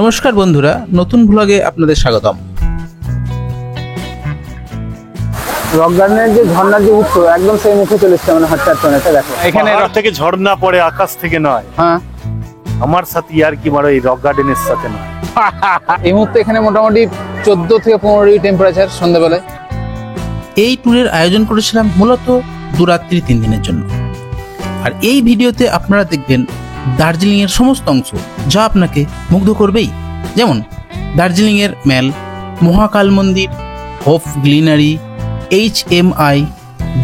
নমস্কার বন্ধুরা, নতুন ব্লগে আপনাদের স্বাগতম। রক গার্ডেনের যে ঝর্ণার যে উৎস একদম সেই মুখে চলে এসছে, মানে হঠাৎ করে এটা দেখো এখানে থেকে ঝর্ণা পড়ে, আকাশ থেকে নয়। হ্যাঁ, আমার সাথে আর কি মারো, এই রক গার্ডেনের সাথে নয়। এই মুহূর্তে এখানে মোটামুটি 14 থেকে 15 ডিগ্রি টেম্পারেচার সন্ধ্যাবেলায়। এই ট্যুরের আয়োজন করেছিলাম মূলত 2 রাত্রি 3 দিনের জন্য। আর এই ভিডিওতে আপনারা দেখবেন দার্জিলিং এর সমস্ত অংশ, যা আপনাকে মুগ্ধ করবেই। যেমন দার্জিলিং এর মেল, মহাকাল মন্দির, হোপ Glenary, HMI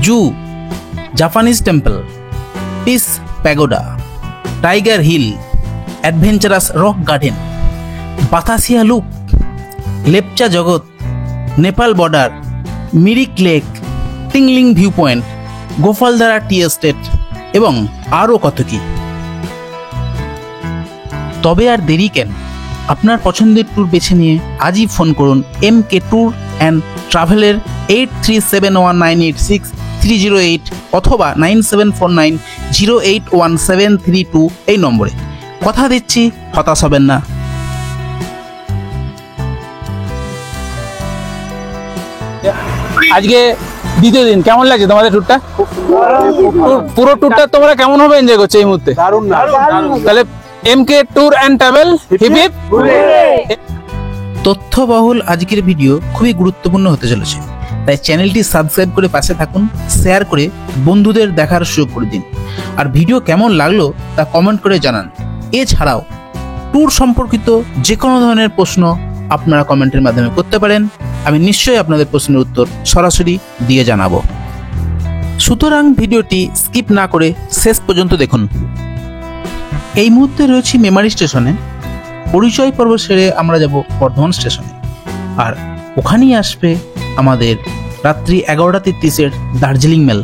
zoo, Japanese temple, Peace Pagoda, Tiger Hill, adventurous Rock Garden, Batasia Loop, Lepcha Jagat, Nepal border, Mirik Lake, Tingling view point, Gopaldhara tea estate এবং আরও কত কি। তবে আর দেরি কেন, আপনার পছন্দের ট্যুর বেছে নিয়ে আজই ফোন করুন MK ট্যুর অ্যান্ড ট্রাভেলের 8371986308 অথবা 9749081732 এই নম্বরে। কথা দিচ্ছি, হতাশ হবেন না। আজকে দ্বিতীয় দিন, কেমন লাগছে তোমাদের ট্যুরটা? পুরো ট্যুরটা তোমরা কেমন হবে এনজয় করছো এই মুহূর্তে? দারুণ না? তাহলে MK tour and travel hip hip. তথ্যবহুল আজকের ভিডিও খুবই গুরুত্বপূর্ণ হতে চলেছে, তাই চ্যানেলটি সাবস্ক্রাইব করে পাশে থাকুন, শেয়ার করে বন্ধুদের দেখার সুযোগ করে দিন। আর ভিডিও কেমন লাগলো তা কমেন্ট করে জানান। এছাড়াও ট্যুর সম্পর্কিত যে কোনো ধরনের প্রশ্ন আপনারা কমেন্টের মাধ্যমে করতে পারেন, আমি নিশ্চয়ই আপনাদের প্রশ্নের উত্তর সরাসরি দিয়ে জানাবো। সুতরাং ভিডিওটি স্কিপ না করে শেষ পর্যন্ত দেখুন। এই মুহূর্তে রয়েছি মেমারি স্টেশনে। পরিচয় পর্ব সেরে আমরা যাব বর্ধমান স্টেশনে, আর ওখানেই আসবে আমাদের রাত্রি 11:33 দার্জিলিং মেল।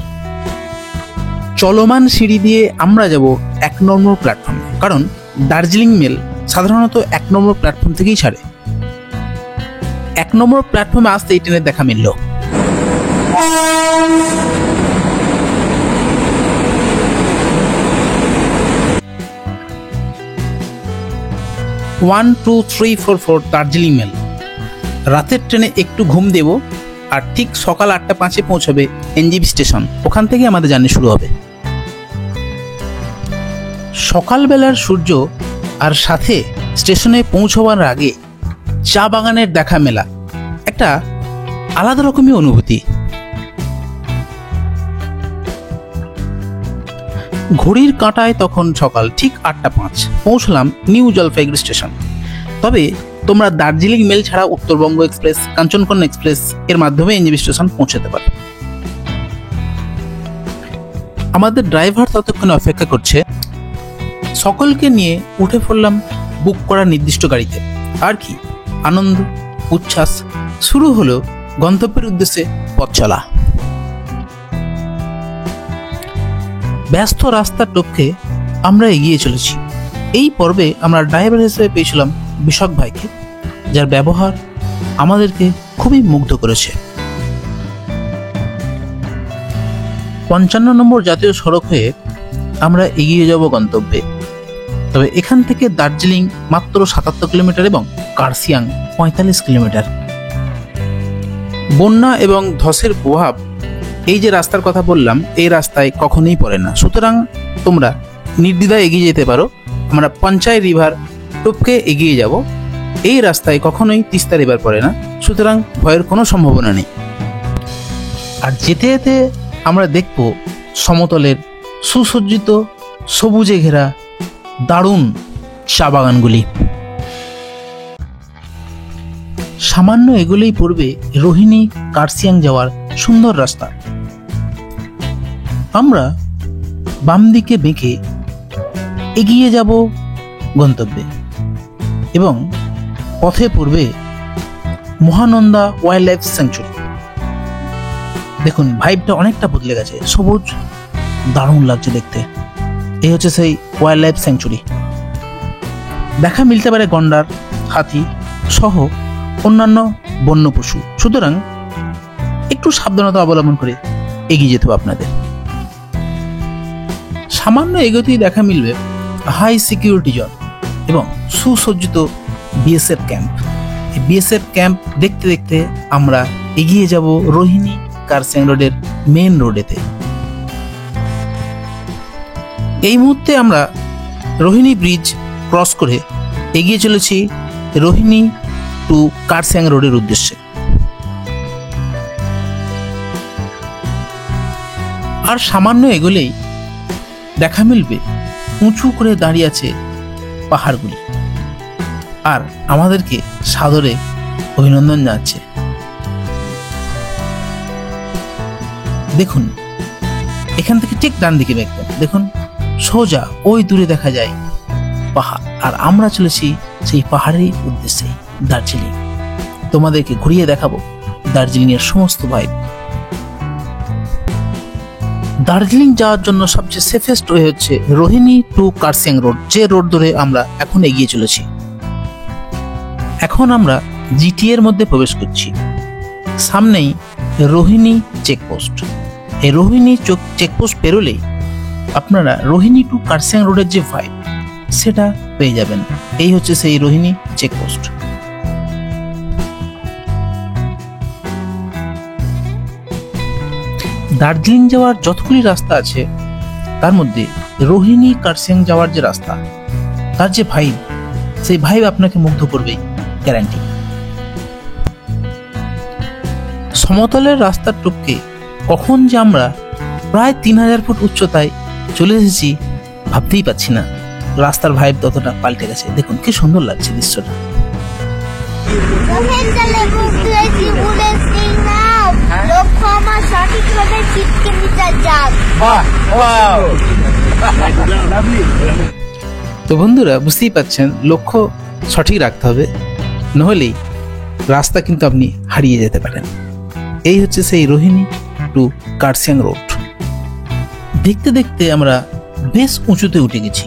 চলমান সিঁড়ি দিয়ে আমরা যাব 1 নম্বর প্ল্যাটফর্মে, কারণ দার্জিলিং মেল সাধারণত 1 নম্বর প্ল্যাটফর্ম থেকেই ছাড়ে। 1 নম্বর প্ল্যাটফর্মে আসতে এই ট্রেনের দেখা মিলল। One 2 3 4 4 Darjeeling mail. রাতের ট্রেনে একটু ঘুম দেব, আর ঠিক সকাল 8:05 পৌঁছাবে NJP স্টেশন। ওখান থেকে আমাদের জার্নি শুরু হবে। সকালবেলার সূর্য আর সাথে স্টেশনে পৌঁছবার আগে চা বাগানের দেখা মেলা একটা আলাদা রকমই অনুভূতি। ঘড়ির কাঁটায় তখন সকাল ঠিক 8:05। পৌঁছলাম নিউ জলপাইগুড়ি স্টেশন। তবে তোমরা দার্জিলিং মেল ছাড়া উত্তরবঙ্গ এক্সপ্রেস, কাঞ্চনকন্যা এক্সপ্রেস এর মাধ্যমে NJP স্টেশন পৌঁছাতে পারো। আমাদের ড্রাইভার ততক্ষণে অপেক্ষা করছে। সকলকে নিয়ে উঠে পড়লাম বুক করা নির্দিষ্ট গাড়িতে। আর কি আনন্দ উচ্ছ্বাস, শুরু হলো গন্তব্যের উদ্দেশ্যে পথ চলা। ব্যস্ত রাস্তার টপকে আমরা এগিয়ে চলেছি। এই পর্বে আমরা ড্রাইভার হিসেবে পেয়েছিলাম বিশক ভাইকে, যার ব্যবহার আমাদেরকে খুবই মুগ্ধ করেছে। 55 নম্বর জাতীয় সড়ক হয়ে আমরা এগিয়ে যাব গন্তব্যে। তবে এখান থেকে দার্জিলিং মাত্র 77 কিলোমিটার এবং কার্সিয়াং 45 কিলোমিটার। বন্যা এবং ধসের প্রভাব এই যে রাস্তার কথা বললাম, এই রাস্তায় কখনোই পড়ে না। সুতরাং তোমরা নির্দ্বিধায় এগিয়ে যেতে পারো। আমরা পঞ্চায়েত রিভার টপকে এগিয়ে যাব। এই রাস্তায় কখনোই তিস্তা রিভার পড়ে না, সুতরাং ভয়ের কোনো সম্ভাবনা নেই। আর যেতে যেতে আমরা দেখব সমতলের সুসজ্জিত সবুজে ঘেরা দারুণ চা বাগানগুলি। সামান্য এগুলোই পড়বে রোহিণী কার্সিয়াং যাওয়ার সুন্দর রাস্তা। আমরা বাম দিকে বেঁকে এগিয়ে যাব গন্তব্যে এবং পথে পড়বে মহানন্দা ওয়াইল্ড লাইফ স্যাংচুরি। দেখুন, ভাইবটা অনেকটা বদলে গেছে, সবুজ, দারুণ লাগছে দেখতে। এই হচ্ছে সেই ওয়াইল্ড লাইফ স্যাংচুরি। দেখা মিলতে পারে গন্ডার, হাতি সহ অন্যান্য বন্য পশু। সুতরাং একটু সাবধানতা অবলম্বন করে এগিয়ে যেতে হবে আপনাদের। সামান্য এগোতেই দেখা মিলবে হাই সিকিউরিটি জোন এবং সুসজ্জিত বিএসএফ ক্যাম্প। এই বিএসএফ ক্যাম্প দেখতে দেখতে আমরা এগিয়ে যাব রোহিণী কারসিয়াং রোডের মেন রোডেতে। এই মুহূর্তে আমরা রোহিণী ব্রিজ ক্রস করে এগিয়ে চলেছি রোহিণী টু কারসিয়াং রোডের উদ্দেশ্যে। আর সামান্য এগোলেই দেখা মিলবে উঁচু করে দাঁড়িয়ে আছে পাহাড়গুলি, আর আমাদেরকে সাদরে অভিনন্দন জানাচ্ছে। দেখুন, এখান থেকে ঠিক ডান দিকে দেখবেন, দেখুন সোজা ওই দূরে দেখা যায় পাহাড়, আর আমরা চলেছি সেই পাহাড়ের উদ্দেশ্যে দার্জিলিং। তোমাদেরকে ঘুরিয়ে দেখাবো দার্জিলিং এর সমস্ত ভাইব। দার্জিলিং যাওয়ার জন্য সবচেয়ে সেফেস্ট ওয়ে হচ্ছে রোহিণী টু কারসিয়াং রোড, যে রোড ধরে আমরা এখন এগিয়ে চলেছি। এখন আমরা জিটি এর মধ্যে প্রবেশ করছি। সামনেই রোহিণী চেকপোস্ট। এই রোহিণী চেকপোস্ট পেরোলেই আপনারা রোহিণী টু কারসিয়াং রোডের যে ভাইব সেটা পেয়ে যাবেন। এই হচ্ছে সেই রোহিণী চেকপোস্ট। দার্জিলিং যাওয়ার যতগুলি রাস্তা আছে তার মধ্যে রোহিণী কারসিয়াং যাওয়ার যে রাস্তা, তার যে ভাইব, সেই ভাইব আপনাকে মুগ্ধ করবেই, গ্যারান্টি। সমতলের রাস্তার টপকে কখন যে আমরা প্রায় 3000 ফুট উচ্চতায় চলে এসেছি ভাবতেই পাচ্ছি না। রাস্তার ভাইব ততটা পাল্টে গেছে। দেখুন কি সুন্দর লাগছে দৃশ্যটা। তো বন্ধুরা, বুঝতেই পাচ্ছেন লক্ষ্য সঠিক রাখতে হবে, নহলেই রাস্তা কিন্তু আপনি হারিয়ে যেতে পারেন। এই হচ্ছে সেই রোহিণী টু কারসিয়াং রোড। দেখতে দেখতে আমরা বেশ উঁচুতে উঠে গেছি,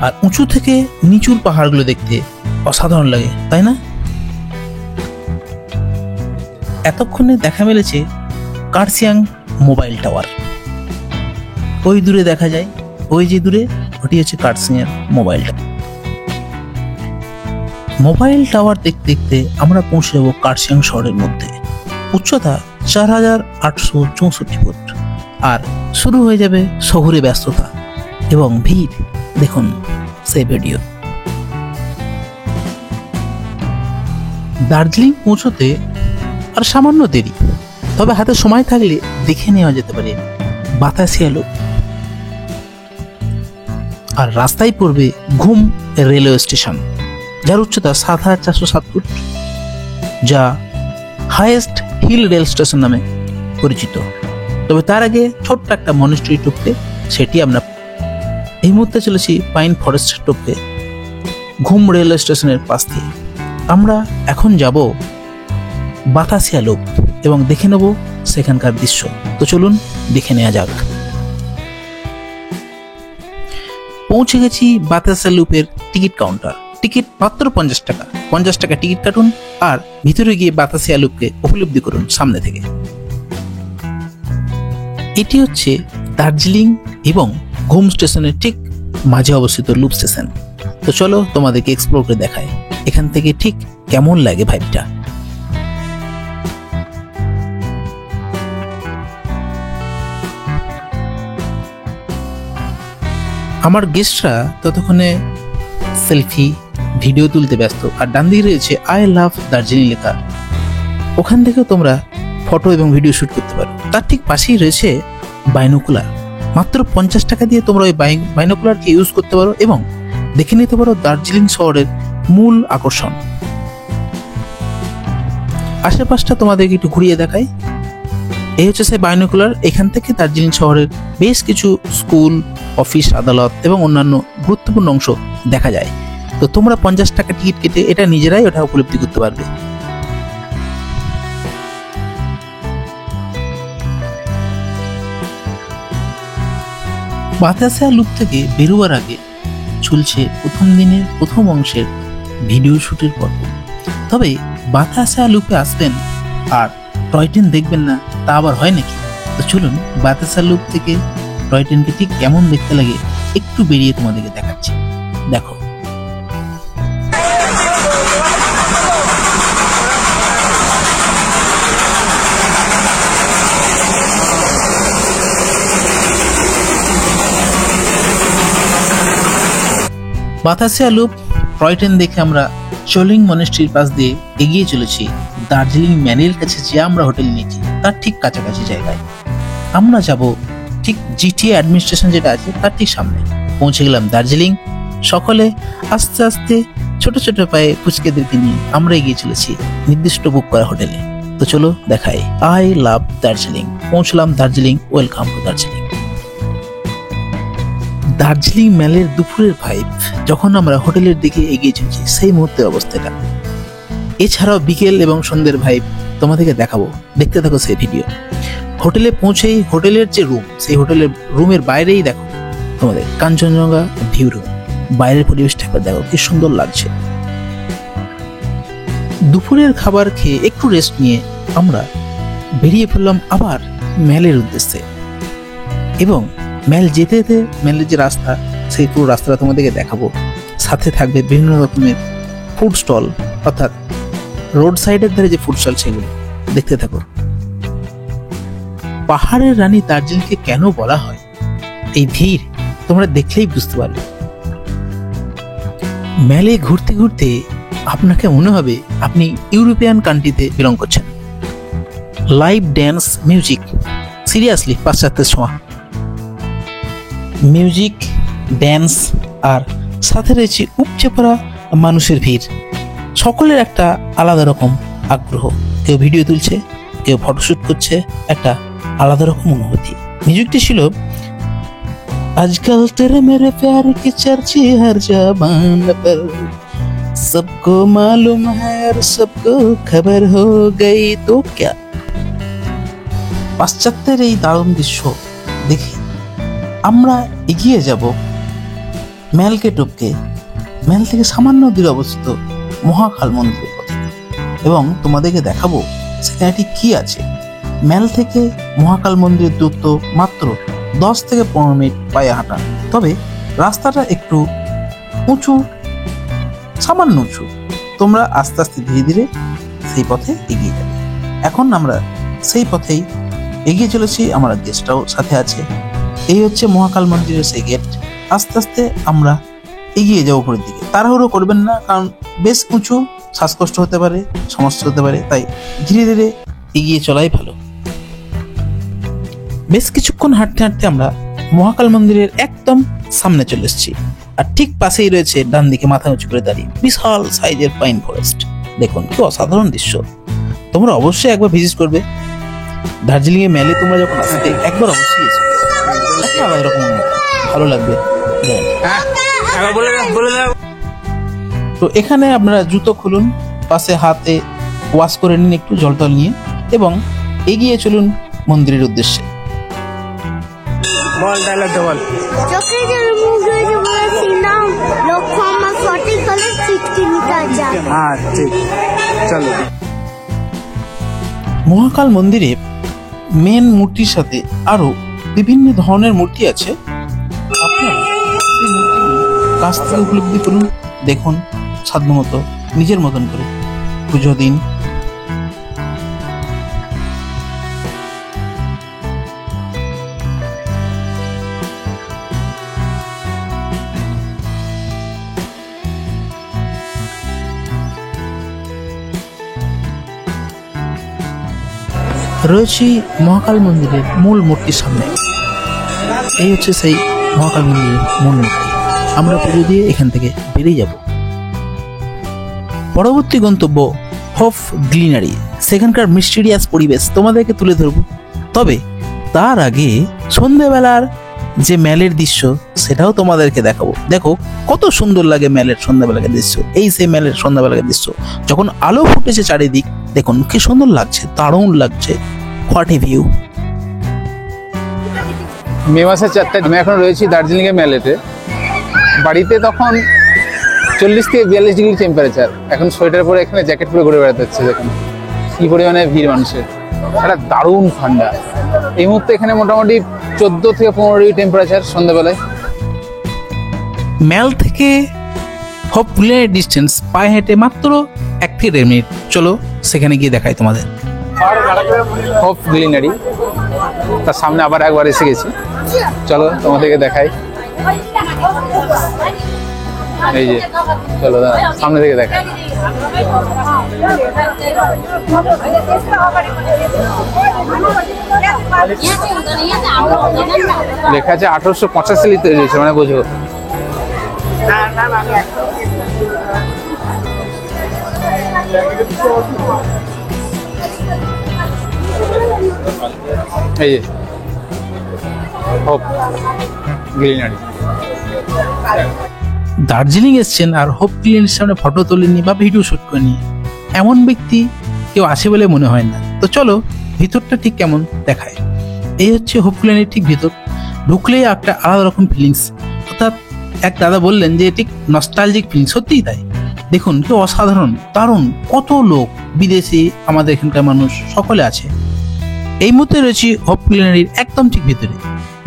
আর উঁচু থেকে নিচুর পাহাড়গুলো দেখতে অসাধারণ লাগে, তাই না? এতক্ষণে দেখা মিলেছে কারসিয়াং মোবাইল টাওয়ার। ওই দূরে দেখা যায়, ওই যে দূরে, ওটি হচ্ছে Kurseong mobile tower. Mobile tower দেখতে দেখতে আমরা পৌঁছে যাব কারসিয়াং শহরের মধ্যে। উচ্চতা 4864 ফুট, আর শুরু হয়ে যাবে শহুরে ব্যস্ততা এবং ভিড়। দেখুন সেই ভিডিও। দার্জিলিং পৌঁছতে আর সামান্য দেরি, তবে হাতে সময় থাকলে দেখে নেওয়া যেতে পারে বাতাসিয়া লুপ। আর রাস্তায় পড়বে ঘুম রেলওয়ে স্টেশন, যার উচ্চতা 7407 ফুট, যা হাইয়েস্ট হিল রেল স্টেশন নামে পরিচিত। তবে তার আগে ছোট্ট একটা মনেস্ট্রি টপকে, সেটি আমরা এই মুহূর্তে চলেছি পাইন ফরেস্ট টপকে ঘুম রেলওয়ে স্টেশনের পাশ দিয়ে। আমরা এখন যাব বাতাসিয়া লুপ এবং দেখে নেব সেখানকার দৃশ্য। তো চলুন দেখে নেওয়া যাক। পৌঁছে গেছি বাতাসিয়া লুপের টিকিট কাউন্টার। টিকিট মাত্র 50 টাকা। 50 টাকা টিকিট কাটুন আর ভিতরে গিয়ে বাতাসিয়া লুপকে উপলব্ধি করুন সামনে থেকে। এটি হচ্ছে দার্জিলিং এবং ঘুম স্টেশনের ঠিক মাঝে অবস্থিত লুপ স্টেশন। তো চলো তোমাদেরকে এক্সপ্লোর করে দেখায় এখান থেকে ঠিক কেমন লাগে ভাইবটা। আমার গেস্টরা ততক্ষণে সেলফি ভিডিও তুলতে ব্যস্ত, আর ডান দিকে রয়েছে আই লাভ দার্জিলিং লেখা। ওখান থেকেও তোমরা ফটো এবং ভিডিও শুট করতে পারো। তার ঠিক পাশেই রয়েছে বাইনোকুলার। মাত্র 50 টাকা দিয়ে তোমরা ওই বাইনোকুলারকে ইউজ করতে পারো এবং দেখে নিতে পারো দার্জিলিং শহরের মূল আকর্ষণ। আশেপাশটা তোমাদেরকে একটু ঘুরিয়ে দেখাই। এই হচ্ছে সেই বাইনোকুলার। এখান থেকে দার্জিলিং শহরের বেশ কিছু স্কুল, অফিস, আদালত এবং অন্যান্য গুরুত্বপূর্ণ অংশ দেখা যায়। তো তোমরা 50 টাকা টিকিট কেটে এটা নিজেরাই ওটা উপলব্ধি করতে পারবে। বাতাসিয়া লুপ থেকে বেরোবার আগে চলছে প্রথম দিনের প্রথম অংশের ভিডিও শুটের পর্ব। তবে বাতাসিয়া লুপে আসবেন আর টয় ট্রেন দেখবেন না, তা আবার হয় নাকি? তো চলুন বাতাসিয়া লুপ থেকে টয় ট্রেনকে ঠিক কেমন দেখতে লাগে একটু বেরিয়ে তোমাদেরকে দেখাচ্ছি। দেখো। বাতাসে আলুপ টয় ট্রেন দেখে আমরা চোলিং মনেস্ট্রির পাশ দিয়ে এগিয়ে চলেছি দার্জিলিং ম্যানের কাছে যে আমরা হোটেল নিয়েছি তার ঠিক কাছাকাছি জায়গায়। আমরা যাব ঠিক জিটিএ অ্যাডমিনিস্ট্রেশন যেটা আছে তার ঠিক সামনে। পৌঁছে গেলাম দার্জিলিং। সকলে আস্তে আস্তে ছোট ছোট পায়ে পুচকেদেরকে নিয়ে আমরা এগিয়ে চলেছি নির্দিষ্ট বুক করা হোটেলে। তো চলো দেখাই আই লাভ দার্জিলিং। পৌঁছলাম দার্জিলিং। Welcome to Darjeeling. দার্জিলিং মেলের দুপুরের ভাইব যখন আমরা হোটেলের দিকে এগিয়ে চলছি সেই মুহূর্তের অবস্থাটা। এছাড়াও বিকেল এবং সন্ধ্যের ভাইব তোমাদেরকে দেখাবো, দেখতে থাকো সেই ভিডিও। হোটেলে পৌঁছেই হোটেলের যে রুম, সেই হোটেলের রুমের বাইরেই দেখো তোমাদের কাঞ্চনজঙ্ঘা ভিউ রুম। বাইরের পরিবেশটা একবার দেখো কি সুন্দর লাগছে। দুপুরের খাবার খেয়ে একটু রেস্ট নিয়ে আমরা বেরিয়ে পড়লাম আবার মেলের উদ্দেশ্যে। এবং মেল যেতে যেতে মেলের যে রাস্তা, সেই পুরো রাস্তাটা তোমাদেরকে দেখাবো। সাথে থাকবে বিভিন্ন রকমের ফুড স্টল, অর্থাৎ রোড সাইডের ধারে যে ফুড স্টল সেগুলো দেখতে থাকো। পাহাড়ের রানী দার্জিলিংকে কেন বলা হয়, এই ভিড় তোমরা দেখলেই বুঝতে পারবে। মেলে ঘুরতে ঘুরতে আপনাকে মনে হবে আপনি ইউরোপিয়ান কান্ট্রিতে বিলং করছেন। লাইভ ড্যান্স, মিউজিক, সিরিয়াসলি পাশ্চাত্যের ছোঁয়া। মিউজিক, ড্যান্স আর সাথে রয়েছে উপচে পড়া মানুষের ভিড়। সকলের একটা আলাদা রকম আগ্রহ, কেউ ভিডিও তুলছে, কেউ ফটোশুট করছে, একটা আলাদা রকম অনুভূতি। মিউজিকটি ছিল আজকাল তেরে মেরে প্যার কি চর্চে হর জবান পর, सबको मालूम है और सबको खबर हो गई तो क्या। পাশ্চাত্যের এই দারুণ দৃশ্য দেখে আমরা এগিয়ে যাব মেলকে টপকে, মেল থেকে সামান্য দূরে অবস্থিত মহাকাল মন্দিরের পথে। এবং তোমাদেরকে দেখাবো সেখানে ঠিক কি আছে। মেল থেকে মহাকাল মন্দিরের দূরত্ব মাত্র 10 থেকে 15 মিনিট পায়ে হাঁটা। তবে রাস্তাটা একটু উঁচু, সামান্য উঁচু। তোমরা আস্তে আস্তে ধীরে ধীরে সেই পথে এগিয়ে যাবে। এখন আমরা সেই পথেই এগিয়ে চলেছি, আমার গেস্টটাও সাথে আছে। এই হচ্ছে মহাকাল মন্দিরের সেই গেট। আস্তে আস্তে আমরা এগিয়ে যাবো উপরের দিকে। তাড়াহুড়ো করবেন না, কারণ বেশ উঁচু, শ্বাসকষ্ট হতে পারে, সমস্যা হতে পারে, তাই ধীরে ধীরে এগিয়ে চলাই ভালো। বেশ কিছুক্ষণ হাঁটতে হাঁটতে আমরা মহাকাল মন্দিরের একদম সামনে চলে এসেছি। আর ঠিক পাশেই রয়েছে ডান দিকে মাথা উঁচু করে দাঁড়িয়ে বিশাল সাইজের পাইন ফরেস্ট। দেখুন কি অসাধারণ দৃশ্য। তোমরা অবশ্যই একবার ভিজিট করবে দার্জিলিং এ মেলে। তোমরা যখন আসবে একবার অবশ্যই এসো, একটা আলাদা রকম ভালো লাগবে। তো এখানে আপনারা জুতো খুলুন, পাশে হাতে ওয়াশ করে নিন একটু জল টল নিয়ে, এবং এগিয়ে চলুন মন্দিরের উদ্দেশ্যে। চোখে যে মুখ হয়ে বলেছিলাম লক্ষ্য আমার সঠিক হলে চিটকে নিতে যায়। হ্যাঁ ঠিক, চলো। মহাকাল মন্দিরে মেন মূর্তির সাথে আরো বিভিন্ন ধরনের মূর্তি আছে। আপনারা সেই মূর্তিগুলো কাছ থেকে উপলব্ধি করুন, দেখুন, সাধ্যমতো নিজের মতন করে পুজো দিন। রয়েছি মহাকাল মন্দিরের মূল মূর্তির সামনে। এই হচ্ছে সেই মহাকাল মন্দিরের মূল মূর্তি। আমরা পুজো দিয়ে এখান থেকে বেরিয়ে যাব। পরবর্তী গন্তব্য হফ গ্লিনারি। সেখানকার মিস্টিরিয়াস পরিবেশ তোমাদেরকে তুলে ধরব। তবে তার আগে সন্ধ্যেবেলার যে মেলের দৃশ্য সেটাও তোমাদেরকে দেখাবো। দেখো কত সুন্দর লাগে মেলের সন্ধ্যাবেলার দৃশ্য। এই সেই মেলের সন্ধ্যাবেলার দৃশ্য যখন আলো ফুটেছে চারিদিক, দেখুন কি সুন্দর লাগছে, দারুণ লাগছে। What a view. মে মাসের 4 তারিখ আমি এখন রয়েছি দার্জিলিং এর মেলেতে। বাড়িতে তখন 40 থেকে 42 ডিগ্রি টেম্পারেচার। এখন সোয়েটার পরে এখানে জ্যাকেট পরে ঘুরে বেড়াতে হচ্ছে। দেখুন কি পরিমাণে ভিড় মানুষের, একটা দারুণ ঠান্ডা। এই মুহূর্তে এখানে মোটামুটি 14 থেকে 15 ডিগ্রি টেম্পারেচার সন্ধ্যাবেলায়। মেল থেকে হপ গ্লিনারি ডিস্টেন্স পায়ে হেঁটে মাত্র 1 থেকে 1.5 মিনিট। চলো সেখানে গিয়ে দেখাই তোমাদের। হপ গ্লিনারি, তার সামনে আবার একবার এসে গেছি। চলো তোমাদেরকে দেখাই। এই যে চলো দাঁড়া, সামনে থেকে দেখা। লেখা আছে 1885 সালে তৈরি হয়েছে, মানে বোঝো। এই যে হোপ গ্লিনারি। দার্জিলিং এসছেন আর হোপ ক্লিনের সামনে ফটো তোলেনি বা ভিডিও শুট করেনি, এমন ব্যক্তি কেউ আছে বলে মনে হয় না। তো চলো ভিতরটা ঠিক কেমন দেখায়। এই হচ্ছে হোপ ক্লিনের ঠিক ভিতর। ঢুকলেই একটা আলাদা রকম ফিলিংস, অর্থাৎ এক দাদা বললেন যে ঠিক নস্টালজিক ফিলিংস, সত্যিই তাই। দেখুন কি অসাধারণ, দারুণ, কত লোক, বিদেশি, আমাদের এখানকার মানুষ সকলে আছে। এই মুহূর্তে রয়েছি হোপ ক্লিনারির একদম ঠিক ভিতরে।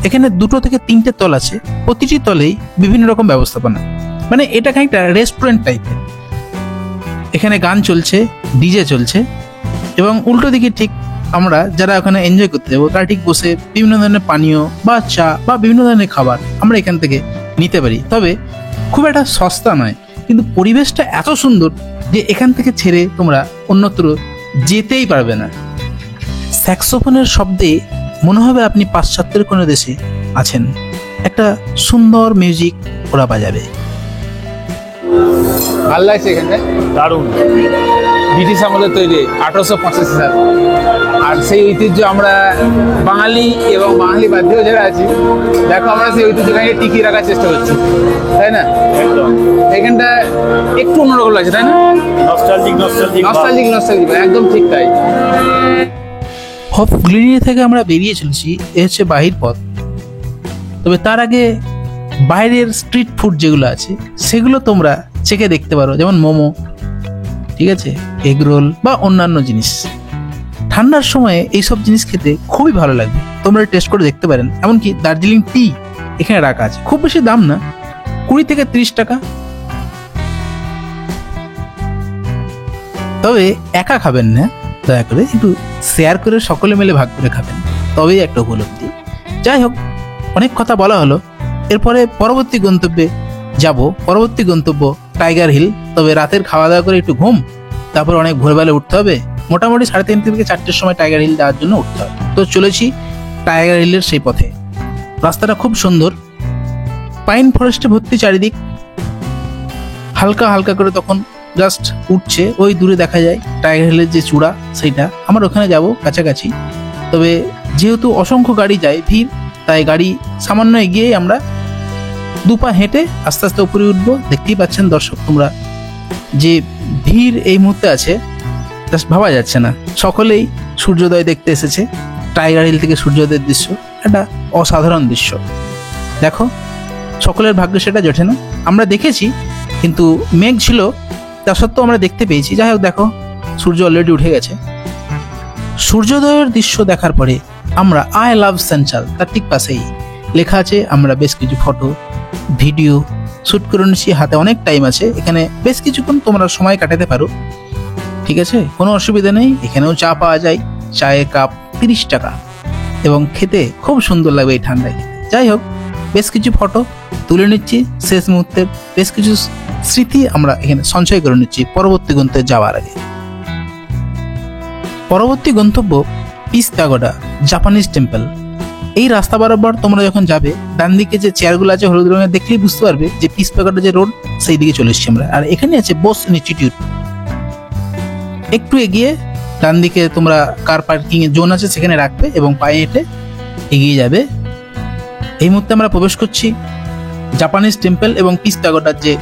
এখানে 2 থেকে 3টে তল আছে, প্রতিটি তলেই বিভিন্ন রকম ব্যবস্থাপনা, মানে এটা খানিকটা রেস্টুরেন্ট টাইপের। এখানে গান চলছে, ডিজে চলছে, এবং উল্টো দিকে ঠিক আমরা যারা ওখানে এনজয় করতে যাবো তারা ঠিক বসে বিভিন্ন ধরনের পানীয় বা চা বা বিভিন্ন ধরনের খাবার আমরা এখান থেকে নিতে পারি। তবে খুব একটা সস্তা নয়, কিন্তু পরিবেশটা এত সুন্দর যে এখান থেকে ছেড়ে তোমরা অন্যত্র যেতেই পারবে না। স্যাক্সোফোনের শব্দে মনে হবে আপনি পাশ্চাত্যের কোনো দেশে আছেন। একটা সুন্দর মিউজিক ওরা বাজাবে। ভালো লাগছে এখানে, দারুণ। ব্রিটিশ আমলে তৈরি 1885 সাল। আর সেই ঐতিহ্য আমরা বাঙালি এবং বাঙালি বাধ্যও যারা আছি, দেখো আমরা সেই ঐতিহ্যটাকে টিকিয়ে রাখার চেষ্টা করছি, তাই না? একদম এখানটা একটু অন্যরকম লাগছে, তাই না? নস্টালজিক নস্টালজিক একদম ঠিক তাই। হোপ গ্লিনারি থেকে আমরা বেরিয়ে চলেছি, এ হচ্ছে বাহির পথ। তবে তার আগে বাইরের স্ট্রিট ফুড যেগুলো আছে সেগুলো তোমরা চেখে দেখতে পারো, যেমন মোমো, ঠিক আছে, এগ রোল বা অন্যান্য জিনিস। ঠান্ডার সময়ে এইসব জিনিস খেতে খুবই ভালো লাগবে, তোমরা টেস্ট করে দেখতে পারেন। এমনকি দার্জিলিং টি এখানে রাখা আছে, খুব বেশি দাম না, 20 থেকে 30 টাকা। তবে একা খাবেন না, দয়া করে একটু শেয়ার করে সকলে মিলে ভাগ করে খাবেন, তবেই একটা উপলব্ধি। যাই হোক, অনেক কথা বলা হলো। এরপরে পরবর্তী গন্তব্যে যাব। পরবর্তী গন্তব্য টাইগার হিল। তবে রাতের খাওয়া দাওয়া করে একটু ঘুম, তারপর অনেক ভোরবেলা উঠতে হবে। মোটামুটি 3:30 থেকে 4টের সময় টাইগার হিল যাওয়ার জন্য উঠতে হবে। তো চলেছি টাইগার হিলের সেই পথে। রাস্তাটা খুব সুন্দর, পাইন ফরেস্টে ভর্তি চারিদিক। হালকা হালকা করে তখন জাস্ট উঠছে, ওই দূরে দেখা যায় টাইগার হিলের যে চূড়া, সেইটা। আমরা ওখানে যাব কাছাকাছি। তবে যেহেতু অসংখ্য গাড়ি যায়, ভিড়, তাই গাড়ি সামান্য এগিয়ে আমরা 2 পা হেঁটে আস্তে আস্তে উপরে উঠবো। দেখতেই পাচ্ছেন দর্শক তোমরা যে ভিড় এই মুহূর্তে আছে, জাস্ট ভাবা যাচ্ছে না। সকলেই সূর্যোদয় দেখতে এসেছে। টাইগার হিল থেকে সূর্যোদয়ের দৃশ্য একটা অসাধারণ দৃশ্য। দেখো, সকলের ভাগ্য সেটা জোটে না। আমরা দেখেছি, কিন্তু মেঘ ছিল, তা সত্ত্বেও আমরা দেখতে পেয়েছি। যাই হোক, দেখো সূর্য অলরেডি উঠে গেছে। সূর্যোদয়ের দৃশ্য দেখার পরে আমরা আই লাভ সেন্ট্রাল তার ঠিক পাশেই লেখা আছে। আমরা বেশ কিছু ফটো ভিডিও শ্যুট করে নিচ্ছি, হাতে অনেক টাইম আছে, এখানে বেশ কিছুক্ষণ তোমরা সময় কাটাতে পারো, ঠিক আছে, কোনো অসুবিধা নেই। এখানেও চা পাওয়া যায়, চায়ের কাপ 30 টাকা, এবং খেতে খুব সুন্দর লাগবে এই ঠান্ডায়। যাই হোক, বেশ কিছু ফটো তুলে নিচ্ছি, শেষ মুহূর্তের বেশ কিছু স্মৃতি আমরা এখানে সঞ্চয় করে নিচ্ছি পরবর্তী গন্তব্যে যাওয়ার আগে। পরবর্তী গন্তব্য পিস প্যাগোডা, জাপানিজ টেম্পল। এই রাস্তা বরাবর তোমরা যখন যাবে, ডান দিকে যে চেয়ারগুলো আছে হলুদ রঙের, দেখলেই বুঝতে পারবে যে পিস প্যাগোডা যে রোড, সেই দিকে চলে এসেছি আমরা। আর এখানে আছে বোস ইনস্টিটিউট। একটু এগিয়ে ডান দিকে তোমরা কার পার্কিং এর জোন আছে, সেখানে রাখবে এবং পায়ে হেঁটে এগিয়ে যাবে। এই মুহূর্তে আমরা প্রবেশ করছি জাপানিজ টেম্পল এবং পিস প্যাগোডার যে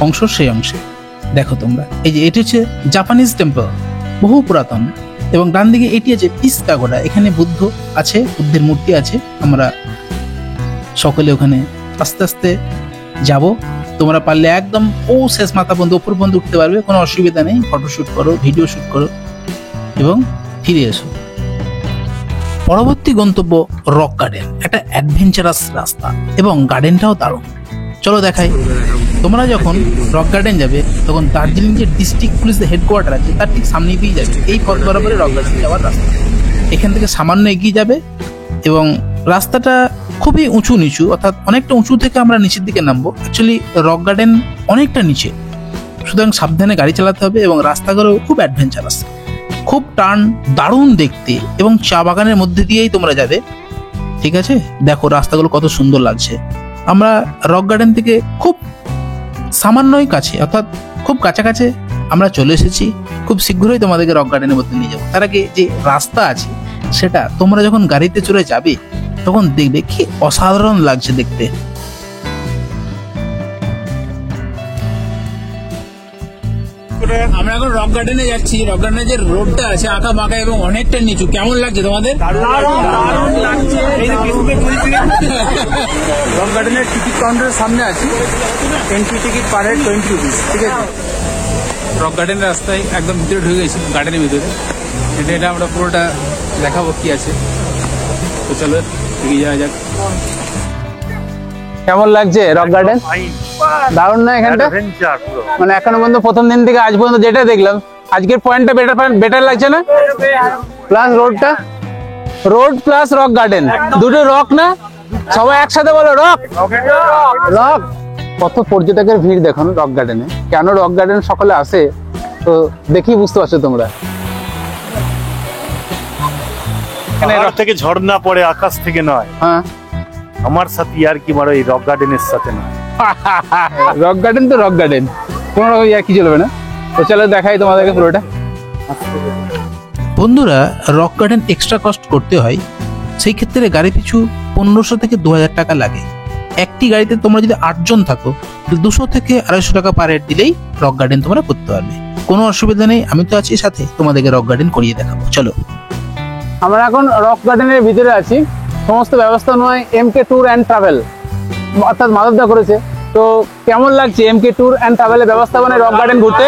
অংশ, সেই অংশে। দেখো তোমরা, এই যে এটি হচ্ছে জাপানিজ টেম্পল, বহু পুরাতন, এবং ডান দিকে এটি আছে পিস প্যাগোডা। এখানে বুদ্ধ আছে, বুদ্ধের মূর্তি আছে। আমরা সকলে ওখানে আস্তে আস্তে যাব। তোমরা পারলে একদম শেষ মাথা পর্যন্ত, উপর পর্যন্ত উঠতে পারবে, কোনো অসুবিধা নেই। ফটোশুট করো, ভিডিও শুট করো এবং ফিরে এসো। পরবর্তী গন্তব্য রক গার্ডেন, একটা অ্যাডভেঞ্চারাস রাস্তা এবং গার্ডেনটাও দারুণ। চলো দেখাই। তোমরা যখন রক গার্ডেন যাবে, তখন দার্জিলিং যে ডিস্ট্রিক্ট পুলিশের হেডকোয়ার্টার আছে তার ঠিক সামনে দিয়ে যাবে। এই পথ বরাবরে রক গার্ডেন যাওয়ার রাস্তা। এখান থেকে সামান্য এগিয়ে যাবে এবং রাস্তাটা খুবই উঁচু নিচু, অর্থাৎ অনেকটা উঁচু থেকে আমরা নিচের দিকে নামবো। অ্যাকচুয়ালি রক গার্ডেন অনেকটা নিচে, সুতরাং সাবধানে গাড়ি চালাতে হবে এবং রাস্তাগুলো খুব অ্যাডভেঞ্চারাস, খুব টার্ন, দারুণ দেখতে এবং চা বাগানের মধ্যে দিয়েই তোমরা যাবে। ঠিক আছে, দেখো রাস্তাগুলো কত সুন্দর লাগছে। আমরা রক গার্ডেন থেকে খুব সামান্যই কাছে, অর্থাৎ খুব কাছাকাছি আমরা চলে এসেছি। খুব শীঘ্রই তোমাদেরকে রক গার্ডেনের মধ্যে নিয়ে যাবো। তার আগে যে রাস্তা আছে সেটা তোমরা যখন গাড়িতে চড়ে যাবে তখন দেখবে কি অসাধারণ লাগছে দেখতে। আমরা এখন রক গার্ডেনে যাচ্ছি। রক গার্ডেনে যে রোডটা আছে আঁকা বাঁকা এবং অনেকটা নিচু, কেমন লাগছে তোমাদের? রক গার্ডেনের টিকিট কাউন্টারের সামনে আছি। Entry ticket per head 20 rupees. ঠিক আছে, রক গার্ডেনের রাস্তায় একদম ভিতরে ঢুকে গেছি, গার্ডেনের ভিতরে। এটা আমরা পুরোটা দেখাবো কি আছে। তো চলো এগিয়ে যাওয়া যাক। কেমন লাগছে রক গার্ডেন? দারুণ না এখানটা? অ্যাডভেঞ্চার পুরো। মানে এখনো পর্যন্ত প্রথম দিন থেকে আজ পর্যন্ত যেটা দেখলাম, আজকের পয়েন্টটা বেটার লাগছে না? প্লাস রোডটা, রোড প্লাস রক গার্ডেন, দুটো রক না? সবাই একসাথে বলো রক রক। কত পর্যটকের ভিড় দেখুন রক গার্ডেনে। কেন রক গার্ডেন সকলে আসে তো দেখি বুঝতে পারছো তোমরা। পাহাড় থেকে ঝর্ণা পড়ে, আকাশ থেকে নয়। হ্যাঁ, আমার সাথে ইয়ার কি মারো এই রক গার্ডেনের সাথে নয়। রক গার্ডেন তো রক গার্ডেন, কোনো রকম আর কি চলবে না। তো চলো দেখাই তোমাদেরকে পুরোটা। বন্ধুরা, রক গার্ডেন এক্সট্রা কস্ট করতে হয়। সেই ক্ষেত্রে গাড়ি পিছু 1500 থেকে 2000 টাকা লাগে। একটি গাড়িতে তোমরা যদি 8 জন থাকো, 200 থেকে 250 টাকা পার হেড দিলেই রক গার্ডেন তোমরা করতে পারবে। কোনো অসুবিধা নেই, আমি তো আছি সাথে, তোমাদেরকে রক গার্ডেন করিয়ে দেখাবো। চলো। আমরা এখন রক গার্ডেনের ভিতরে আছি। সমস্ত ব্যবস্থা নয় এমকে ট্যুর অ্যান্ড ট্রাভেল, অর্থাৎ মাধবদা করেছে। তো কেমন লাগছে এমকে ট্যুর অ্যান্ড ট্রাভেলের ব্যবস্থাপনায় রক গার্ডেন ঘুরতে?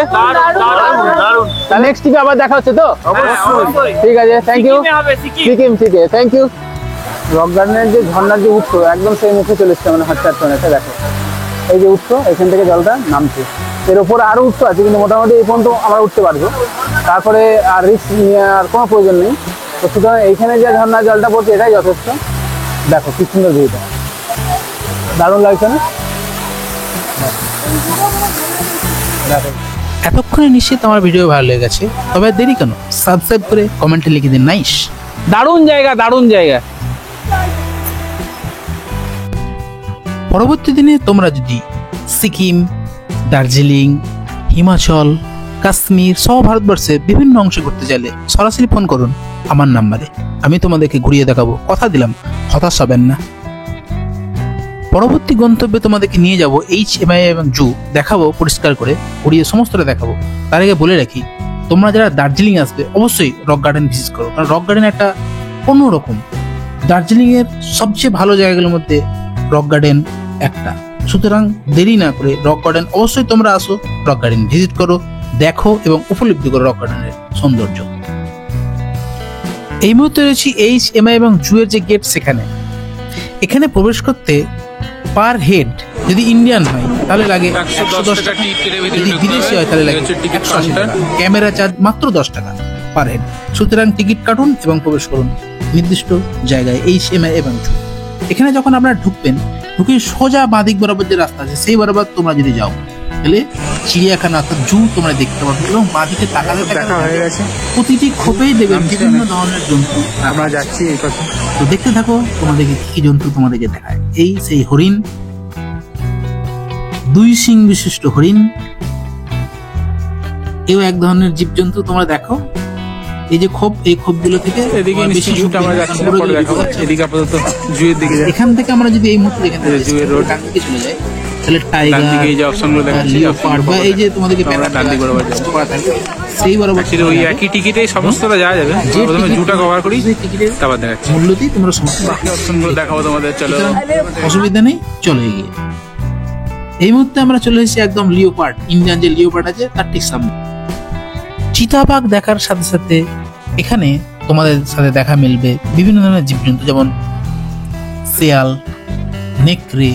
নেক্সট টিপে আবার দেখা হচ্ছে তো? ঠিক আছে, থ্যাংক ইউ। সিকিম, ঠিক আছে, থ্যাংক ইউ। রক গার্ডেনের যে ঝর্ণার যে উৎস, একদম সেই মুখে চলে এসছে, মানে হচ্ছে একটা দেখো এই যে উৎস, এখান থেকে জলটা নামছে। এর উপরে আরো উৎস আছে, কিন্তু মোটামুটি এই পর্যন্ত আমরা উঠতে পারবো। তারপরে আর রিস্ক নেওয়ার কোনো প্রয়োজন নেই। তো সুতরাং এইখানে যে ঝর্ণার জলটা পড়ছে এটাই যথেষ্ট। দেখো কি সুন্দর ভিউটা, দারুণ লাগছে না? দেখো, এতক্ষণে নিশ্চিত আমার ভিডিও ভালো লেগে গেছে, তবে আর দেরি কেন? সাবস্ক্রাইব করে কমেন্টে লিখে দিন নাইস। দারুণ জায়গা, দারুণ জায়গা। পরবর্তী দিনে তোমরা যদি সিকিম, দার্জিলিং, হিমাচল, কাশ্মীর সহ ভারতবর্ষে বিভিন্ন অংশে ঘুরতে চাইলে সরাসরি ফোন করুন আমার নাম্বারে। আমি তোমাদেরকে ঘুরিয়ে দেখাবো, কথা দিলাম, হতাশ হবেন না। পরবর্তী গন্তব্যে তোমাদেরকে নিয়ে যাব HMI এবং জু দেখাবো, পরিষ্কার করে ঘুরিয়ে সমস্তটা দেখাবো। তার আগে বলে রাখি, তোমরা যারা দার্জিলিং আসবে অবশ্যই রক গার্ডেন ভিজিট করো, কারণ রক গার্ডেন একটা অন্যরকম। দার্জিলিং এর সবচেয়ে ভালো জায়গাগুলোর মধ্যে রক গার্ডেন একটা। সুতরাং দেরি না করে রক গার্ডেন অবশ্যই তোমরা আসো, রক গার্ডেন ভিজিট করো, দেখো এবং উপলব্ধি করো রক গার্ডেনের সৌন্দর্য। এই মুহূর্তে রয়েছি HMI এবং জু এর যে গেট সেখানে। এখানে প্রবেশ করতে পার হেড যদি ইন্ডিয়ান হয় তাহলে লাগে 110 টাকা, যদি বিদেশি হয় তাহলে লাগে 180 টাকা। ক্যামেরা চার্জ মাত্র 10 টাকা পার হেড। সুতরাং টিকিট কাটুন এবং প্রবেশ করুন নির্দিষ্ট জায়গায় HMI এবং জু। এখানে যখন আপনারা ঢুকবেন, ঢুকে সোজা বাঁদিক বরাবর যে রাস্তা আছে সেই বরাবর তোমরা যদি যাও তাহলে চিড়িয়াখানা অর্থাৎ জু তোমরা দেখতে পাবে এবং বাঁদিকে তাকালে দেখা হয়ে গেছে। প্রতিটি খোপেই দেখবেন বিভিন্ন ধরনের জন্তু। আমরা যাচ্ছি এই পাশে। তো দেখতে থাকো, তোমাদেরকে কি কি জন্তু তোমাদেরকে দেখায়। এই সেই হরিণ, 2 শিং বিশিষ্ট হরিণ, এও এক ধরনের জীবজন্তু। তোমরা দেখো এই যে খোপ, এই খোপগুলো থেকে এদিকে ইনস্টিটিউট আমরা যাচ্ছি না, পরে দেখাবো। এদিকে আপাতত জুয়ের দিকে যাই। এখান থেকে আমরা যদি এই মুহূর্তে এখান থেকে জুয়ের রোড ডান দিকে চলে যাই তাহলে ডান দিকে এই যে টাইগার, অপশনগুলো দেখাচ্ছি, লিওপার্ড বা এই যে তোমাদেরকে আমরা ডান দিকে বরাবর যাবো। করা থাকে সেই বরাবর Actually ওই একই টিকিটেই সমস্তটা যাওয়া যাবে। যে প্রথমে টিকিট- জুটা কভার করি, যে টিকিটের তারপর দেখাচ্ছি মূল্যতেই তোমরা সমস্ত বাকি অপশনগুলো দেখাবো তোমাদের। চলো, সুতরাং অসুবিধা নেই, চলো এগিয়ে। এই মুহূর্তে আমরা চলে এসেছি একদম লিওপার্ড, ইন্ডিয়ান যে লিওপার্ড আছে তার ঠিক সামনে। চিতাবাঘ দেখার সাথে সাথে এখানে তোমাদের সাথে দেখা মিলবে বিভিন্ন ধরনের জীবজন্তু, যেমন শেয়াল, নেকড়ে,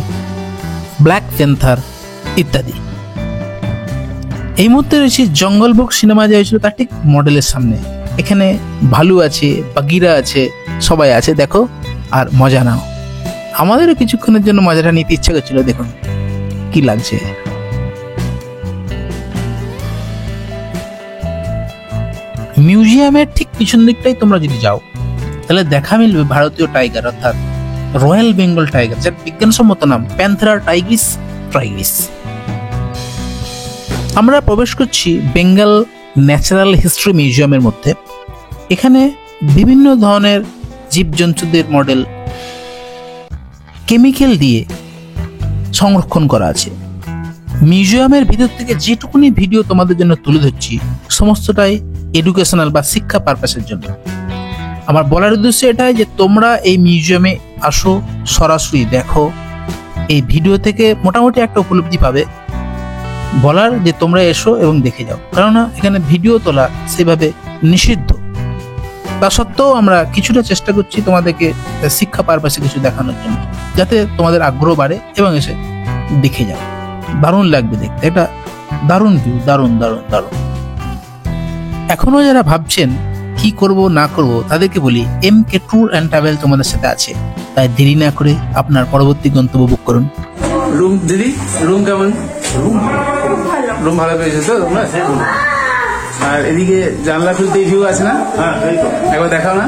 ব্ল্যাক প্যান্থার ইত্যাদি। এই মুহূর্তে রয়েছে জঙ্গল বুক সিনেমা যে হয়েছিল তার ঠিক মডেলের সামনে। এখানে ভালু আছে, বাগিরা আছে, সবাই আছে, দেখো আর মজা নাও। আমাদেরও কিছুক্ষণের জন্য মজাটা নিতে ইচ্ছা করছিল। দেখুন কি লাগছে। মিউজিয়ামের ঠিক পিছন দিকটাই তোমরা যদি যাও তাহলে দেখা মিলবে ভারতীয় টাইগার অর্থাৎ রয়্যাল বেঙ্গল টাইগার, যার বিজ্ঞানসম্মত নাম প্যান্থেরা টাইগ্রিস ট্রাইগ্রিস। আমরা প্রবেশ করছি বেঙ্গল ন্যাচারাল হিস্ট্রি মিউজিয়ামের মধ্যে। এখানে বিভিন্ন ধরনের জীবজন্তুদের মডেল কেমিক্যাল দিয়ে সংরক্ষণ করা আছে। মিউজিয়ামের ভিতর থেকে যেটুকুনি ভিডিও তোমাদের জন্য তুলে ধরছি সমস্তটাই এডুকেশনাল বা শিক্ষা পারপাসের জন্য। আমার বলার উদ্দেশ্য এটাই যে তোমরা এই মিউজিয়ামে আসো, সরাসরি দেখো, এই ভিডিও থেকে মোটামুটি একটা উপলব্ধি পাবে। বলার যে তোমরা এসো এবং দেখে যাও, কেননা এখানে ভিডিও তোলা সেভাবে নিষিদ্ধ। তা সত্ত্বেও আমরা কিছুটা চেষ্টা করছি তোমাদেরকে শিক্ষা পারপাসে কিছু দেখানোর জন্য, যাতে তোমাদের আগ্রহ বাড়ে এবং এসে দেখে যাও। দারুণ লাগবে দেখতে, এটা দারুণ ভিউ, দারুণ দারুণ দারুণ। এখনো যারা ভাবছেন কি করব না করব তাদেরকে বলি MK ট্যুর অ্যান্ড ট্রাভেল তোমাদের সাথে আছে। তাই দেরি না করে আপনার পরবর্তী গন্তব্য বুক করুন। রুম দিদি, রুম কেমন? রুম ভালো পেয়েছো তো তোমরা? আর এদিকে জানলা খুলতে ভিউ আছে না? একবার দেখাও না।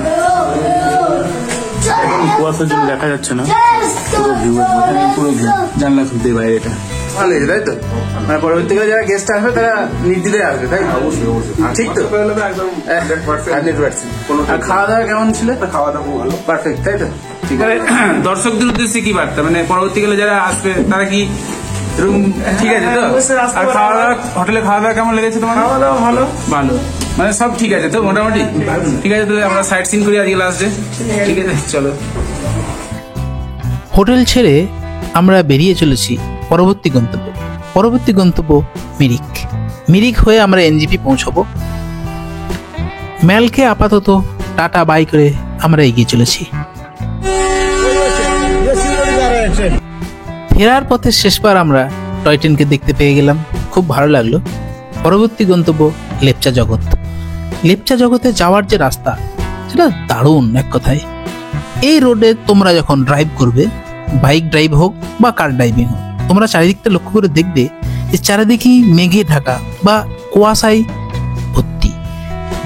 কুয়াশার জন্য দেখা যাচ্ছে না পুরো ভিউ জানলা খুলতে বাইরে, এটা ভালো হয়েছে তাই তো? মানে পরবর্তীকালে যারা গেস্ট আসবে তারা নির্দ্বিধায় আসবে, তাই? ঠিক তো, 100%। আর খাওয়া দাওয়া কেমন ছিল? খাওয়া দাওয়া ভালো, পারফেক্ট, তাই তো? ঠিক আছে। দর্শকদের উদ্দেশ্যে কি বার্তা, মানে পরবর্তীকালে যারা আসবে তারা কি রুম ঠিক আছে তো? আর খাওয়া দাওয়া, হোটেলে খাওয়া দাওয়া কেমন লেগেছে তোমার? খাওয়া দাওয়া ভালো ভালো, মানে সব ঠিক আছে তো মোটামুটি? ঠিক আছে, তাহলে আমরা সাইট সিন করি আজকে লাস্ট ডে। ঠিক আছে, চলো। হোটেল ছেড়ে আমরা বেরিয়ে চলেছি পরবর্তী গন্তব্য। পরবর্তী গন্তব্য মিরিক। মিরিক হয়ে আমরা NGP পৌঁছবো। ম্যালকে আপাতত টাটা বাই করে আমরা এগিয়ে চলেছি। ফেরার পথে শেষবার আমরা টয় ট্রেনকে দেখতে পেয়ে গেলাম, খুব ভালো লাগলো। পরবর্তী গন্তব্য লেপচা জগৎ। লেপচা জগতে যাওয়ার যে রাস্তা সেটা দারুণ এক কথায়। এই রোডে তোমরা যখন ড্রাইভ করবে, বাইক ড্রাইভ হোক বা কার ড্রাইভিং হোক, তোমরা চারিদিকটা লক্ষ্য করে দেখবে যে চারিদিকেই মেঘে ঢাকা বা কুয়াশায় ভর্তি।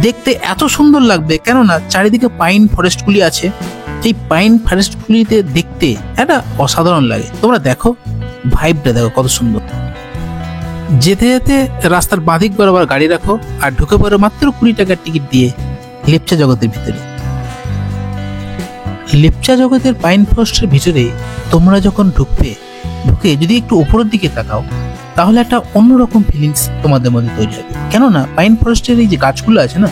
দেখতে এত সুন্দর লাগবে, কেননা চারিদিকে পাইন ফরেস্টগুলি আছে। এই পাইন ফরেস্টগুলিতে দেখতে একটা অসাধারণ লাগে। তোমরা দেখো, ভাইবটা দেখো কত সুন্দর। যেতে যেতে রাস্তার বাঁদিক বরাবর গাড়ি রাখো আর ঢুকে পড়ো মাত্র 20 টাকার টিকিট দিয়ে লেপচা জগতের ভিতরে। লেপচা জগতের পাইন ফরেস্টের ভিতরে তোমরা যখন ঢুকে যদি একটু উপরের দিকে তাকাও তাহলে একটা অন্যরকম ফিলিংস তোমাদের মধ্যে তৈরি হবে। কেননা পাইন ফরেস্টের এই যে গাছগুলো আছে না,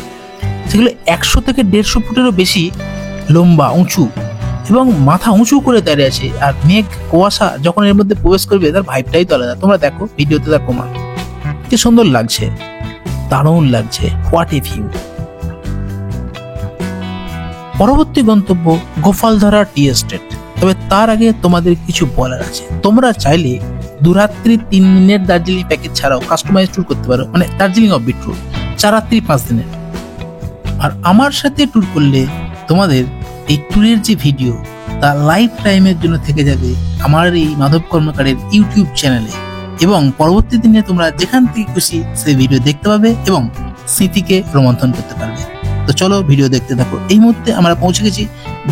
সেগুলো 100 থেকে 150 ফুটেরও বেশি লম্বা, উঁচু এবং মাথা উঁচু করে দাঁড়িয়ে আছে। আর মেঘ কুয়াশা যখন এর মধ্যে প্রবেশ করবে তার ভাইবটাই তো আলাদা। তোমরা দেখো ভিডিওতে তার প্রমাণ, কি সুন্দর লাগছে, দারুণ লাগছে। What a view. পরবর্তী গন্তব্য গোপালধারা টি এস্টেট। তবে তার আগে তোমাদের কিছু বলার আছে। তোমরা চাইলে 2 রাত্রি 3 দিনের দার্জিলিং প্যাকেজ ছাড়াও কাস্টমাইজ ট্যুর করতে পারো, মানে দার্জিলিং অফবিট ট্যুর 4 রাত্রি 5 দিনের। আর আমার সাথে ট্যুর করলে তোমাদের এই ট্যুরের যে ভিডিও তা লাইফ টাইমের জন্য থেকে যাবে আমার এই মাধব কর্মকারের ইউটিউব চ্যানেলে, এবং পরবর্তী দিনে তোমরা যেখান থেকে খুশি সেই ভিডিও দেখতে পাবে এবং স্মৃতিকে রোমন্থন করতে পারবে। তো চলো ভিডিও দেখতে থাকো। এই মুহূর্তে আমরা পৌঁছে গেছি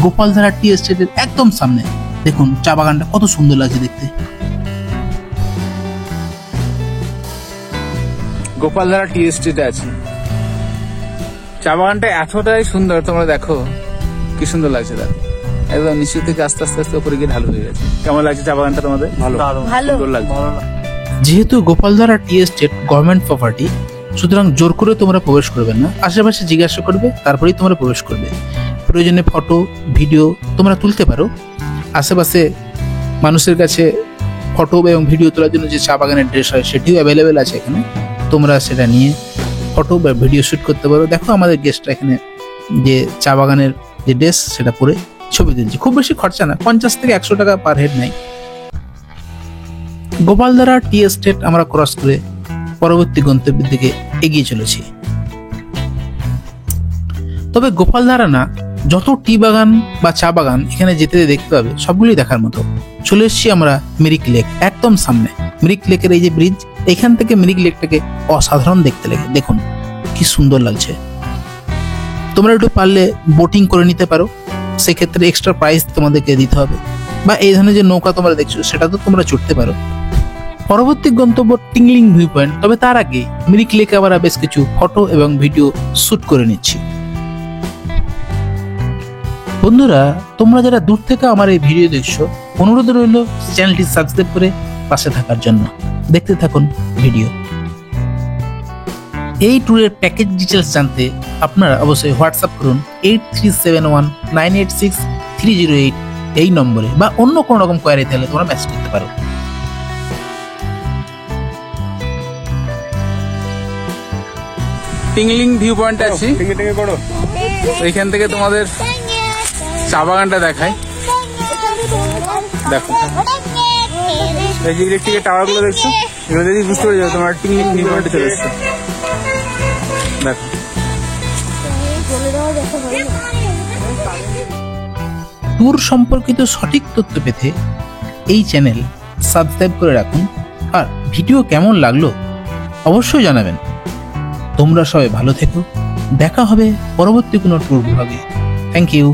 গোপালধারা টি এস্টেটের একদম সামনে। দেখুন চা বাগানটা কত সুন্দর লাগছে দেখতে। গোপালধারা টি এস্টেটে আছি। চা বাগানটা এতটাই সুন্দর, তোমরা দেখো কি সুন্দর লাগছে। দেখো একদম নিচু থেকে আস্তে আস্তে আস্তে উপরে গিয়ে ঢালু হয়ে গেছে। কেমন লাগছে চা বাগানটা তোমাদের? ভালো, সুন্দর লাগছে। যেহেতু Gopaldhara tea estate government property, সুতরাং জোর করে তোমরা প্রবেশ করবে না। আশেপাশে জিজ্ঞাসা করবে, তারপরেই তোমরা প্রবেশ করবে। প্রয়োজনে ফটো ভিডিও তোমরা তুলতে পারো। আশেপাশে মানুষের কাছে ফটো এবং ভিডিও তোলার জন্য যে চা বাগানের ড্রেস হয় সেটিও অ্যাভেলেবেল আছে এখানে। তোমরা সেটা নিয়ে ফটো বা ভিডিও শ্যুট করতে পারো। দেখো আমাদের গেস্টরা এখানে যে চা বাগানের যে ড্রেস সেটা পরে ছবি তুলছে। খুব বেশি খরচা না, 50 থেকে 100 টাকা পার হেড নেয়। গোপালধারা টি এস্টেট আমরা ক্রস করে পরবর্তী গন্তব্যের দিকে এগিয়ে চলেছি। তবে গোপালধারা না, যত টি বাগান বা চা বাগান এখানে যেতে দেখতে পাবে সবগুলি দেখার মতো। চলে এসেছি আমরা মিরিক লেক, একদম সামনে। মিরিক লেকের এই যে ব্রিজ, এখান থেকে মিরিক লেকটাকে অসাধারণ দেখতে লাগে। দেখুন কি সুন্দর লাগছে। তোমরা একটু পারলে বোটিং করে নিতে পারো, সেক্ষেত্রে এক্সট্রা প্রাইস তোমাদেরকে দিতে হবে। বা এই ধরনের যে নৌকা তোমরা দেখছো সেটা তো তোমরা চড়তে পারো। পরবর্তী গন্তব্য টিংলিং ভিউ পয়েন্ট। তবে তার আগে মিরিক লেকে আমরা বেশ কিছু ফটো এবং ভিডিও শুট করে নিচ্ছি। বন্ধুরা, তোমরা যারা দূর থেকে আমার এই ভিডিও দেখছো, অনুরোধ রইল চ্যানেলটি সাবস্ক্রাইব করে পাশে থাকার জন্য। দেখতে থাকুন ভিডিও। এই ট্যুরের প্যাকেজ ডিটেলস জানতে আপনারা অবশ্যই হোয়াটসঅ্যাপ করুন 8371986308 এই নম্বরে, বা অন্য কোনো রকম কোয়ারি থাকলে তোমরা মেসেজ করতে পারো। টিংলিং ভিউ পয়েন্টে আছি। এইখান থেকে তোমাদের চা বাগানটা দেখায়। দেখো এই যে ইলেকট্রিকের টাওয়ার গুলো দেখছো, এগুলো দেখি বুঝতে পেরে যাবে তোমার টিংলিং ভিউ পয়েন্টে চলে এসছো। দেখো ট্যুর সম্পর্কিত সঠিক তথ্য পেতে এই চ্যানেল সাবস্ক্রাইব করে রাখুন। আর ভিডিও কেমন লাগলো অবশ্যই জানাবেন। তোমরা সবাই ভালো থেকো, দেখা হবে পরবর্তী কোনো ট্যুর ব্লগে। Thank you.